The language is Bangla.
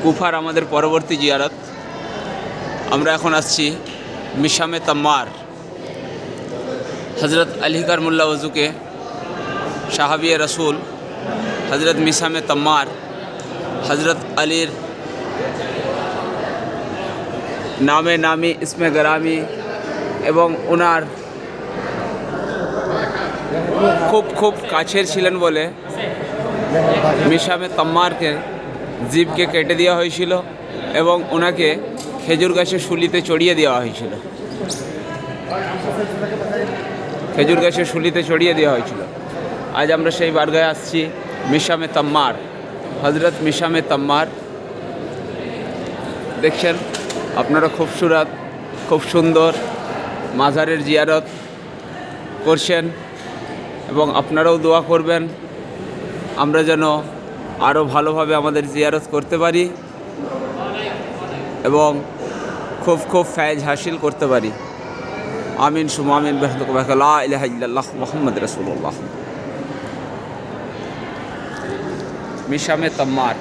কুফার আমাদের পরবর্তী জিয়ারত। আমরা এখন আসছি মিশামে তাম্মার। হজরত আলী কারমুল্লাহ ওজুকে সাহাবিয়ে রসুল হজরত মিশামে তাম্মার হজরত আলীর নামে নামি ইসমে গরামি এবং ওনার খুব কাছের ছিলেন বলে মিশামে তাম্মারকে জিভকে কেটে দেওয়া হয়েছিল এবং ওনাকে খেজুর গাছের শুলিতে চড়িয়ে দেওয়া হয়েছিল। খেজুর গাছের শুলিতে চড়িয়ে দেওয়া হয়েছিল। আজ আমরা সেই বারগায় আসছি মিশামে তাম্মার, হজরত মিশামে তাম্মার। দেখছেন আপনারা খুব সুন্দর মাজারের জিয়ারত করছেন এবং আপনারাও দোয়া করবেন আমরা যেন আরও ভালোভাবে আমাদের জিয়ারত করতে পারি এবং খুব ফায়েজ হাসিল করতে পারি। আমিন সুমা আমিন। লা ইলাহা ইল্লাল্লাহ মুহাম্মদ রাসূলুল্লাহ। মিশামে তাম্মার।